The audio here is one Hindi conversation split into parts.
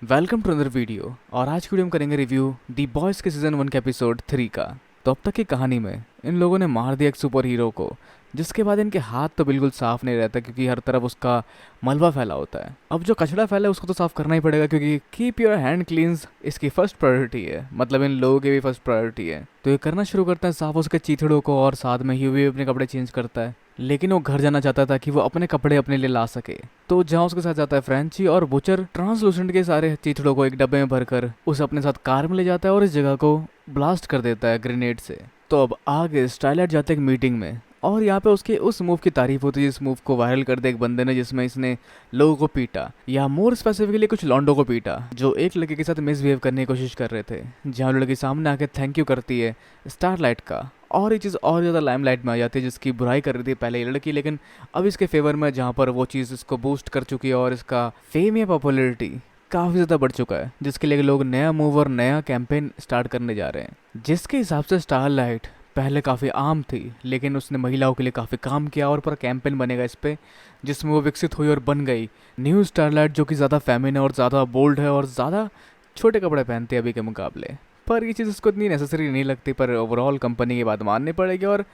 Welcome to another video. और आज की वीडियो में करेंगे रिव्यू दी बॉयज़ के सीज़न 1 के एपिसोड 3 का। तो अब तक की कहानी में इन लोगों ने मार दिया एक सुपर हीरो को, जिसके बाद इनके हाथ तो बिल्कुल साफ नहीं रहता क्योंकि हर तरफ उसका मलबा फैला होता है। अब जो कचरा फैला है उसको तो साफ करना ही पड़ेगा क्योंकि कीप योर हैंड क्लीन्स इसकी फर्स्ट प्रायोरिटी है, मतलब इन लोगों की भी फर्स्ट प्रायोरिटी है। तो ये करना शुरू करता है साफ उसके चीथड़ों को, और साथ में ह्यूवी भी अपने कपड़े चेंज करता है। लेकिन वो घर जाना चाहता था कि वो अपने कपड़े अपने लिए ला सके। तो जहाँ उसके साथ जाता है फ्रेंची, और बुचर ट्रांसलूसेंट के सारे चीथड़ों को एक डब्बे में भरकर उसे अपने साथ कार में ले जाता है और इस जगह को ब्लास्ट कर देता है ग्रेनेड से। तो अब आगे स्टाइलर जाते हैं एक मीटिंग में, और यहाँ पे उसके उस मूव की तारीफ होती है जिस मूव को वायरल कर दे एक बंदे ने, जिसमें इसने लोगों को पीटा, या मोर स्पेसिफिकली कुछ लॉन्डो को पीटा जो एक लड़के के साथ मिसबिहेव करने की कोशिश कर रहे थे। जहाँ लड़की सामने आके थैंक यू करती है स्टारलाइट का, और ये चीज़ और ज़्यादा लाइमलाइट में आ जाती है जिसकी बुराई कर रही थी पहले ये लड़की, लेकिन अब इसके फेवर में, जहाँ पर वो चीज़ इसको बूस्ट कर चुकी है और इसका फेम या पॉपुलरिटी काफ़ी ज़्यादा बढ़ चुका है, जिसके लिए लोग नया मूव और नया कैंपेन स्टार्ट करने जा रहे हैं। जिसके हिसाब से स्टारलाइट पहले काफ़ी आम थी, लेकिन उसने महिलाओं के लिए काफ़ी काम किया और पूरा कैंपेन बनेगा इस पे, जिसमें वो विकसित हुई और बन गई न्यू स्टारलाइट, जो कि ज़्यादा फेमिन है और ज़्यादा बोल्ड है और ज़्यादा छोटे कपड़े पहनते हैं अभी के मुकाबले। पर ये चीज़ इसको इतनी नेसेसरी नहीं लगती, पर ओवरऑल कंपनी की बात माननी पड़ेगी और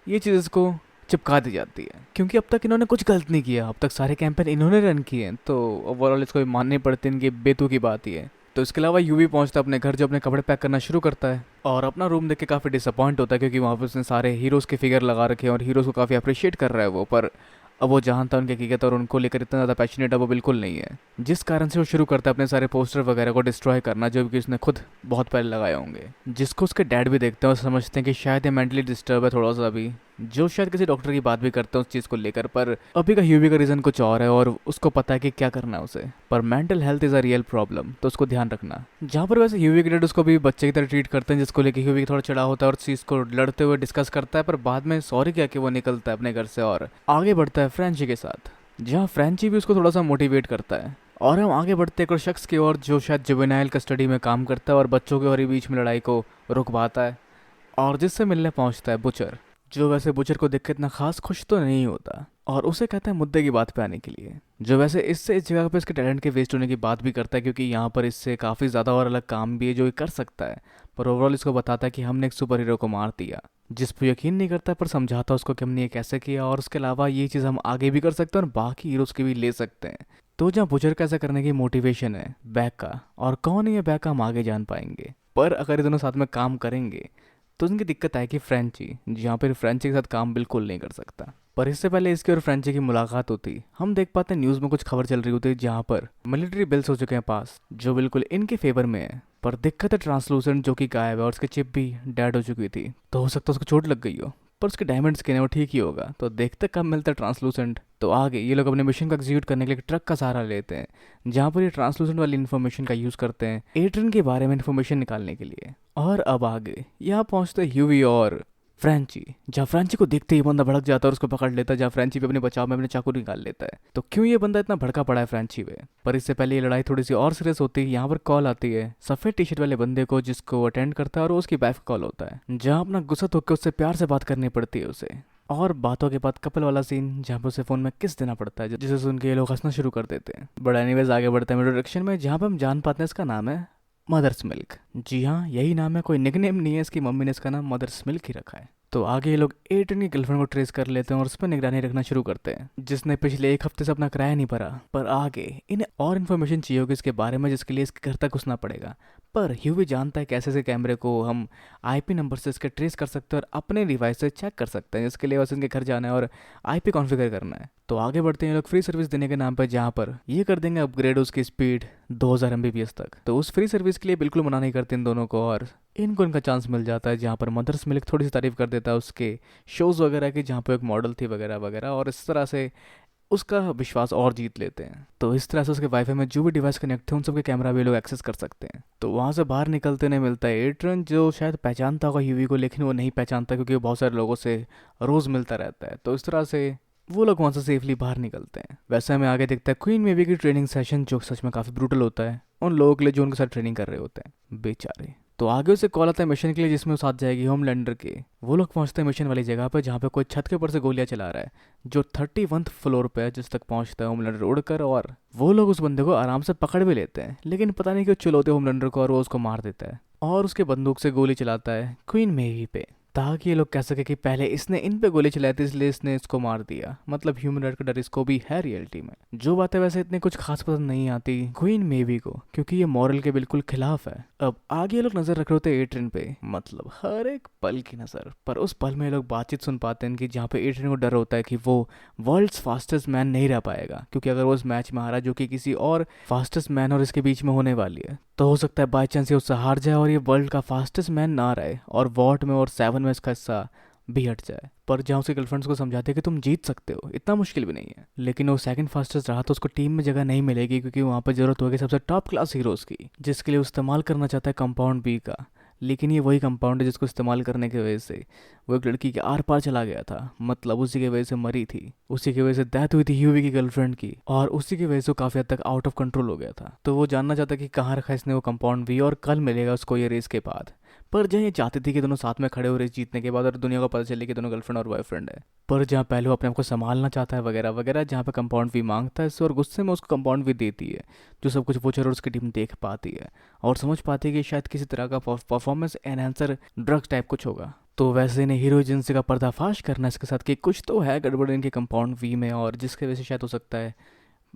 ये चीज़ इसको चिपका दी जाती है क्योंकि अब तक इन्होंने कुछ गलत नहीं किया, अब तक सारे कैंपेन इन्होंने रन किए हैं, तो ओवरऑल इसको भी माननी पड़ती है, इनकी बेतु की बात ही है। तो इसके अलावा यूवी पहुंचता है अपने घर, जो अपने कपड़े पैक करना शुरू करता है और अपना रूम देख के काफ़ी डिसअपॉइंट होता है क्योंकि वहाँ पर उसने सारे हीरोज़ के फिगर लगा रखे हैं और हीरोज़ को काफ़ी अप्रिशिएट कर रहा है वो, पर अब वो जहाँ था उनके हकीकत और उनको लेकर इतना ज़्यादा पैशनेट है वो बिल्कुल नहीं है, जिस कारण से वो शुरू करता है अपने सारे पोस्टर वगैरह को डिस्ट्रॉय करना, जो कि उसने खुद बहुत पहले लगाए होंगे, जिसको उसके डैड भी देखते हैं और समझते हैं कि शायद ये मेंटली डिस्टर्ब है थोड़ा सा अभी, जो शायद किसी डॉक्टर की बात भी करते हैं उस चीज़ को लेकर। पर अभी का ह्यूवी का रीज़न कुछ और है और उसको पता है कि क्या करना है उसे, पर mental health is a real problem, तो उसको ध्यान रखना। जहाँ पर वैसे ह्यूवी के डैड उसको भी बच्चे की तरह ट्रीट करते हैं, जिसको लेकर ह्यूवी थोड़ा चिढ़ा होता है और चीज़ को लड़ते हुए डिस्कस करता है, पर बाद में सॉरी कह के वो निकलता है अपने घर से और आगे बढ़ता है फ्रेंची के साथ, जहाँ फ्रेंची भी उसको थोड़ा सा मोटिवेट करता है। और हम आगे बढ़ते एक और शख्स की ओर जो शायद जुवेनाइल कस्टडी में काम करता है और बच्चों के और बीच में लड़ाई को रुक पाता है, और जिससे मिलने पहुंचता है बुचर, जो वैसे बुचर को देख के इतना खास खुश तो नहीं होता और उसे कहता है मुद्दे की बात पे आने के लिए, जो वैसे इससे इस जगह पे इसके टैलेंट के वेस्ट होने की बात भी करता है क्योंकि यहाँ पर इससे काफ़ी ज़्यादा और अलग काम भी है जो ये कर सकता है, पर ओवरऑल इसको बताता है कि हमने एक सुपर हीरो को मार दिया, जिस पर यकीन नहीं करता, पर समझाता है उसको कि हमने ये कैसे किया और उसके अलावा ये चीज़ हम आगे भी कर सकते हैं और बाकी हीरोज़ की भी ले सकते हैं। तो जहाँ बुचर का ऐसा करने की मोटिवेशन है बैक का, और कौन है ये बैक का हम आगे जान पाएंगे, पर अगर ये दोनों साथ में काम करेंगे तो उनकी दिक्कत है कि फ्रेंची, जहाँ पर फ्रेंची के साथ काम बिल्कुल नहीं कर सकता। पर इससे पहले इसकी और फ्रेंची की मुलाकात होती, हम देख पाते हैं न्यूज़ में कुछ खबर चल रही होती है जहाँ पर मिलिट्री बिल्स हो चुके हैं पास, जो बिल्कुल इनके फेवर में है, पर दिक्कत है ट्रांसलूसेंट जो कि गायब है और उसकी चिप भी डेड हो चुकी थी, तो हो सकता है उसको चोट लग गई हो, पर उसके डायमंड स्किन है वो ठीक ही होगा, तो देखते कब मिलता है ट्रांसलूसेंट। तो आगे ये लोग अपने मिशन को एग्जीक्यूट करने के लिए ट्रक का सहारा लेते हैं, जहाँ पर ये ट्रांसलूसेंट वाली इन्फॉर्मेशन का यूज़ करते हैं एट्रिन के बारे में इन्फॉर्मेशन निकालने के लिए। और अब आगे यहाँ पहुँचते ह्यूवी और फ्रेंची, जहाँ फ्रेंची को देखते ही बंदा भड़क जाता है और उसको पकड़ लेता है, जहाँ फ्रेंची भी अपने बचाव में अपने चाकू निकाल लेता है। तो क्यों ये बंदा इतना भड़का पड़ा है फ्रेंची पे, पर इससे पहले ये लड़ाई थोड़ी सी और सीरियस होती है। यहाँ पर कॉल आती है सफ़ेद टी शर्ट वाले बंदे को, जिसको अटेंड करता है और उसकी वाइफ कॉल होता है, जहाँ अपना गुस्सा थोक के उससे प्यार से बात करनी पड़ती है उसे, और बातों के बाद कपल वाला सीन जहाँ पे उसे फ़ोन में किस देना पड़ता है, जिसे सुन के ये लोग हंसना शुरू कर देते हैं। बट एनीवेज आगे बढ़ते हैं इंट्रोडक्शन में, जहाँ पे हम जान पाते हैं इसका नाम है मदर्स मिल्क। जी हाँ, यही नाम है, कोई निकनेम नहीं है, इसकी मम्मी ने इसका नाम मदर्स मिल्क ही रखा है। तो आगे ये लोग एट्रिन की गर्लफ्रेंड को ट्रेस कर लेते हैं और उस पर निगरानी रखना शुरू करते हैं, जिसने पिछले एक हफ्ते से अपना किराया नहीं भरा। पर आगे इन्हें और इन्फॉर्मेशन चाहिए होगी इसके बारे में, जिसके लिए इसके घर तक घुसना पड़ेगा। पर ह्यूवी जानता है कैसे से कैमरे को हम आईपी नंबर से इसके ट्रेस कर सकते हैं और अपने डिवाइस से चेक कर सकते हैं, जिसके लिए बस इनके घर जाना है और आईपी कॉन्फ़िगर करना है। तो आगे बढ़ते हैं ये लोग फ्री सर्विस देने के नाम पर, जहाँ पर ये कर देंगे अपग्रेड उसकी स्पीड 2000 MBPS तक। तो उस फ्री सर्विस के लिए बिल्कुल मना नहीं करते इन दोनों को, और इनको इनका चांस मिल जाता है, जहाँ पर मदर्स मिल्क थोड़ी सी तारीफ कर देता है उसके शोज़ वगैरह की, जहाँ पर एक मॉडल थी वगैरह वगैरह, और इस तरह से उसका विश्वास और जीत लेते हैं। तो इस तरह से उसके वाईफाई में जो भी डिवाइस कनेक्ट थे उन सबके कैमरा भी लोग एक्सेस कर सकते हैं। तो वहाँ से बाहर निकलते नहीं मिलता है एट्रन, जो शायद पहचानता होगा यूवी को, लेकिन वो नहीं पहचानता क्योंकि वो बहुत सारे लोगों से रोज़ मिलता रहता है। तो इस तरह से वो लोग वहाँ से सेफली बाहर निकलते हैं। वैसे हमें आगे दिखता है क्वीन मेवी की ट्रेनिंग सेशन, जो सच में काफ़ी ब्रूटल होता है उन लोगों के लिए जो उनके साथ ट्रेनिंग कर रहे होते हैं, बेचारे। तो आगे उसे कॉल आता है मिशन के लिए जिसमें वो साथ जाएगी होमलैंडर के। वो लोग पहुंचते हैं मिशन वाली जगह पर जहाँ पे कोई छत के ऊपर से गोलियां चला रहा है जो 31th फ्लोर पे है, जिस तक पहुंचता है होमलैंडर उड़कर। और वो लोग उस बंदे को आराम से पकड़ भी लेते हैं, लेकिन पता नहीं क्यों चिल्लाते होमलैंडर को और वो उसको मार देता है और उसके बंदूक से गोली चलाता है क्वीन मेवी पे, ताकि ये लोग कह सके कि पहले इसने इन पे गोली चलाई थी इसलिए इसने इसको मार दिया। मतलब ह्यूमन राइट का डर इसको भी है रियलिटी में। जो बातें वैसे इतनी कुछ खास पसंद नहीं आती क्वीन मेवी को, क्योंकि ये मॉरल के बिल्कुल खिलाफ है। अब आगे ये लोग नजर रख रहे होते हैं एट्रिन पे, मतलब हर एक पल की नजर। पर उस पल में ये लोग बातचीत सुन पाते हैं कि जहाँ पे एट्रिन को डर होता है कि वो वर्ल्ड्स फास्टेस्ट मैन नहीं रह पाएगा, क्योंकि अगर वो उस मैच में हारा जो कि किसी और फास्टेस्ट मैन और इसके बीच में होने वाली है, तो हो सकता है बाई चांस ये उससे हार जाए और ये वर्ल्ड का फास्टेस्ट मैन ना रहे और वॉट में और 7 में इसका हिस्सा भी हट जाए। पर जहाँ उसके गर्लफ्रेंड्स को समझाते हैं कि तुम जीत सकते हो, इतना मुश्किल भी नहीं है। लेकिन वो सेकंड फास्टेस्ट रहा तो उसको टीम में जगह नहीं मिलेगी, क्योंकि वहाँ पर जरूरत होगी सबसे टॉप क्लास हीरोज की, जिसके लिए वो इस्तेमाल करना चाहता है कंपाउंड बी का। लेकिन ये वही कंपाउंड है जिसको इस्तेमाल करने की वजह से वो एक लड़की के आर पार चला गया था, मतलब उसी की वजह से मरी थी, उसी की वजह से डेथ हुई थी ह्यूवी की गर्लफ्रेंड की, और उसी की वजह से वो काफी हद तक आउट ऑफ कंट्रोल हो गया था। तो वो जानना चाहता कि कहाँ रखा इसने वो कंपाउंड भी और कल मिलेगा उसको ये रेस के बाद। पर जहाँ ये चाहती थी कि दोनों साथ में खड़े हो रेस जीतने के बाद और दुनिया को पता चले कि दोनों गर्लफ्रेंड और बॉयफ्रेंड है, पर जहाँ पहले वो अपने आप को संभालना चाहता है वगैरह वगैरह, जहाँ पे कंपाउंड भी मांगता है इससे और गुस्से में उसको कंपाउंड भी देती है, जो सब कुछ वोचर और उसकी टीम देख पाती है और समझ पाती है कि शायद किसी तरह का परफॉर्मेंस एनहांसर ड्रग्स टाइप कुछ होगा। तो वैसे इन्हें हीरो एजेंसी का पर्दाफाश करना है इसके साथ कि कुछ तो है गड़बड़ इनके कंपाउंड वी में, और जिसके वजह से शायद हो सकता है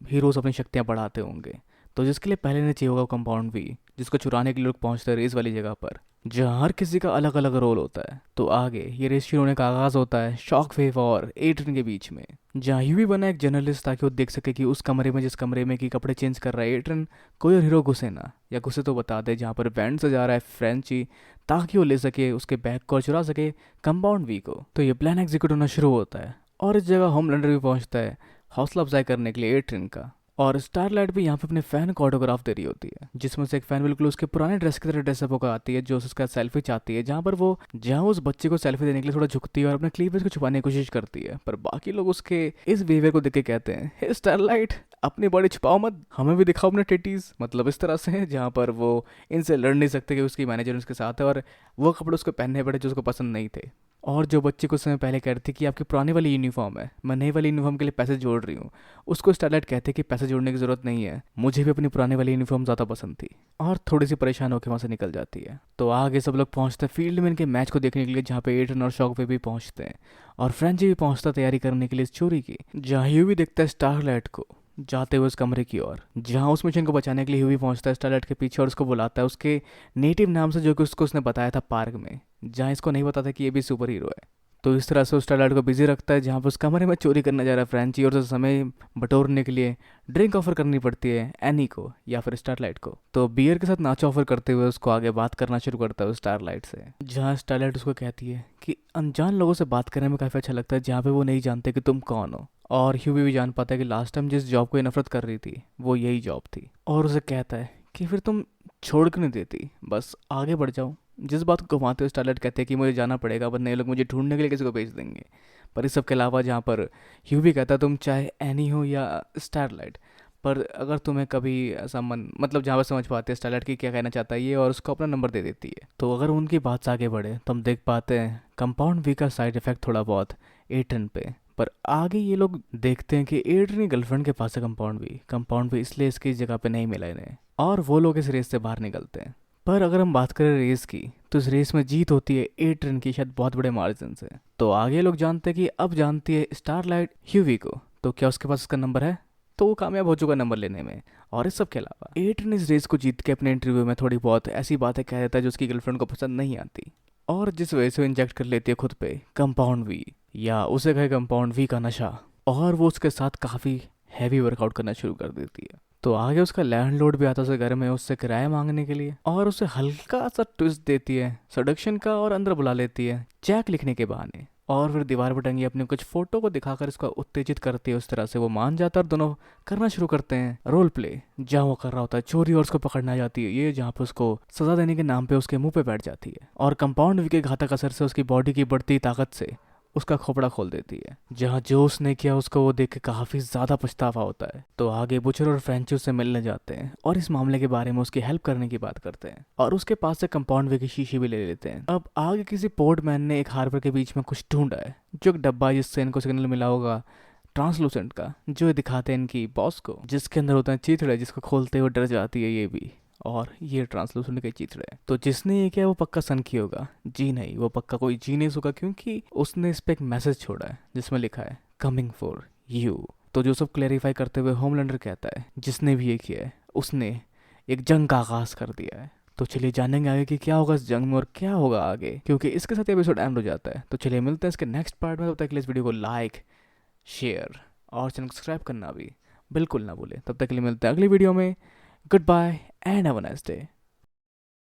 हीरोज अपनी शक्तियाँ बढ़ाते होंगे। तो जिसके लिए पहले इन्हें चाहिए होगा कंपाउंड वी, जिसको चुराने के लिए लोग पहुंचते हैं रेस वाली जगह पर, जहाँ हर किसी का अलग अलग रोल होता है। तो आगे ये रेस शुरू होने का आगाज होता है शॉक वेव और एट्रिन के बीच में, जहाँ यूवी बना एक जर्नलिस्ट ताकि वो देख सके कि उस कमरे में जिस कमरे में कि कपड़े चेंज कर रहा है एट्रिन, कोई और हीरो घुसे ना, या घुसे तो बता दे, जहाँ पर बैंड से जा रहा है फ्रेंची, ताकि वो ले सके उसके बैग को और चुरा सके कंपाउंड वी को। तो ये प्लान एग्जीक्यूट होना शुरू होता है और इस जगह होमलैंडर भी पहुंचता है हौसला अफजाई करने के लिए एट्रिन का। और स्टारलाइट भी यहाँ पे अपने फैन को ऑटोग्राफ दे रही होती है, जिसमें से एक फैन बिल्कुल उसके पुराने ड्रेस की तरह ड्रेसअप होकर आती है, जो उसका सेल्फी चाहती है, जहाँ पर वो जहाँ उस बच्चे को सेल्फी देने के लिए थोड़ा झुकती है और अपने क्लीवेज को छुपाने की कोशिश करती है। पर बाकी लोग उसके इस बिहेवियर को देख के कहते हैं, हे स्टारलाइट, अपनी बॉडी छुपाओ मत, हमें भी दिखाओ अपने टेटीज। मतलब इस तरह से जहाँ पर वो इनसे लड़ नहीं सकते कि उसकी मैनेजर उसके साथ है और वो कपड़े उसको पहनने पड़े जो उसको पसंद नहीं थे। और जो बच्चे कुछ समय पहले कह रहे थे कि आपकी पुरानी वाली यूनिफॉर्म है, मैं नई वाली यूनिफॉर्म के लिए पैसे जोड़ रही हूँ, उसको स्टारलाइट कहते कि पैसे जोड़ने की जरूरत नहीं है, मुझे भी अपनी पुरानी वाली यूनिफॉर्म ज़्यादा पसंद थी, और थोड़ी सी परेशान होकर वहाँ से निकल जाती है। तो आगे सब लोग पहुँचते हैं फील्ड में इनके मैच को देखने के लिए, जहाँ पे एट्रिन और शॉक वे भी पहुँचते हैं और फ्रेंची भी पहुँचता तैयारी करने के लिए इस चोरी की, जहाँ ह्यूवी देखता है स्टारलाइट को जाते हुए उस कमरे की ओर, जहाँ उस मिशन को बचाने के लिए ह्यूवी पहुंचता है स्टारलाइट के पीछे और उसको बुलाता है उसके नेटिव नाम से, जो कि उसको उसने बताया था पार्क में, जहाँ इसको नहीं पता था कि ये भी सुपर हीरो है। तो इस तरह से उस स्टारलाइट को बिजी रखता है, जहाँ पर उस कमरे में चोरी करने जा रहा है फ्रेंची, और उसे समय बटोरने के लिए ड्रिंक ऑफर करनी पड़ती है एनी को या फिर स्टारलाइट को। तो बियर के साथ नाचा ऑफर करते हुए उसको आगे बात करना शुरू करता है उस स्टारलाइट से, जहाँ स्टारलाइट उसको कहती है कि अनजान लोगों से बात करने में काफ़ी अच्छा लगता है, जहाँ पे वो नहीं जानते कि तुम कौन हो। और ह्यूवी भी जान पाता है कि लास्ट टाइम जिस जॉब को ये नफरत कर रही थी वो यही जॉब थी, और उसे कहता है कि फिर तुम छोड़ क्यों नहीं देती, बस आगे बढ़ जाओ। जिस बात को घुमाते हुए स्टारलाइट कहते हैं कि मुझे जाना पड़ेगा वरना ये लोग मुझे ढूंढने के लिए किसी को भेज देंगे। पर इस सब के अलावा जहाँ पर ह्यूवी कहता है तुम चाहे एनी हो या स्टारलाइट, पर अगर तुम्हें कभी ऐसा मन, मतलब जहाँ पर समझ पाते हैं स्टारलाइट की क्या कहना चाहता है ये, और उसको अपना नंबर दे देती है। तो अगर उनकी बात से आगे बढ़े तो हम देख पाते हैं कंपाउंड वी का साइड इफेक्ट थोड़ा बहुत एट्रिन पे। पर आगे ये लोग देखते हैं कि एट्रिन की गर्लफ्रेंड के पास है कंपाउंड भी इसलिए इसकी जगह पे नहीं मिला इन्हें, और वो लोग इस रेस से बाहर निकलते हैं। पर अगर हम बात करें रेस की, तो इस रेस में जीत होती है एट्रिन की, शायद बहुत बड़े मार्जिन से। तो आगे लोग जानते हैं कि अब जानती है स्टारलाइट ह्यूवी को, तो क्या उसके पास उसका नंबर है, तो वो कामयाब हो चुका नंबर लेने में। और इस सब के अलावा एट्रिन इस रेस को जीत के अपने इंटरव्यू में थोड़ी बहुत ऐसी बातें कह देता है जो उसकी गर्लफ्रेंड को पसंद नहीं आती, और जिस वजह से वो इंजेक्ट कर लेती है खुद पे कंपाउंड वी, या उसे कहे कंपाउंड वी का नशा, और वो उसके साथ काफ़ी हैवी वर्कआउट करना शुरू कर देती है। तो आगे उसका लैंडलॉर्ड भी आता है घर में उससे किराया मांगने के लिए, और उसे हल्का सा ट्विस्ट देती है सडक्शन का और अंदर बुला लेती है चेक लिखने के बहाने, और फिर दीवार पर टंगी अपनी कुछ फोटो को दिखाकर इसको उत्तेजित करती है। उस तरह से वो मान जाता है और दोनों करना शुरू करते हैं रोल प्ले, जहाँ वो कर रहा होता है चोरी और उसको पकड़ना जाती है ये, जहाँ पे उसको सजा देने के नाम पे उसके मुंह पे बैठ जाती है, और कंपाउंड वी के घातक असर से उसकी बॉडी की बढ़ती ताकत से उसका खोपड़ा खोल देती है, जहाँ जो उसने किया उसको वो देख के काफी ज्यादा पछतावा होता है। तो आगे बुचर और फ्रेंची उससे मिलने जाते हैं और इस मामले के बारे में उसकी हेल्प करने की बात करते हैं और उसके पास से कंपाउंड वे की शीशी भी ले लेते हैं। अब आगे किसी पोर्टमैन ने एक हार्बर के बीच में कुछ ढूंढा है, जो एक डब्बा है जिससे इनको सिग्नल मिला होगा ट्रांसलूसेंट का, जो ये दिखाते हैं इनकी बॉस को, जिसके अंदर होता है चीथड़े, जिसको खोलते हुए डर जाती है ये भी। और ये ट्रांसलूसेंट के चित्र है। तो जिसने ये किया वो पक्का सनकी होगा। जी नहीं, वो पक्का कोई जीनियस होगा, क्योंकि उसने इस पे एक मैसेज छोड़ा है जिसमें लिखा है कमिंग फॉर यू। तो जो सब क्लैरिफाई करते हुए होमलैंडर कहता है जिसने भी ये किया है उसने एक जंग का आगाज कर दिया है। तो चलिए जानेंगे आगे कि क्या होगा इस जंग में और क्या होगा आगे, क्योंकि इसके साथ एपिसोड एंड हो जाता है। तो चलिए मिलते हैं इसके नेक्स्ट पार्ट में। तब तक के लिए इस वीडियो को लाइक, शेयर और चैनल को सब्सक्राइब करना भी बिल्कुल ना भूलें। तब तक के लिए मिलते हैं अगली वीडियो में। Good bye and have a nice day.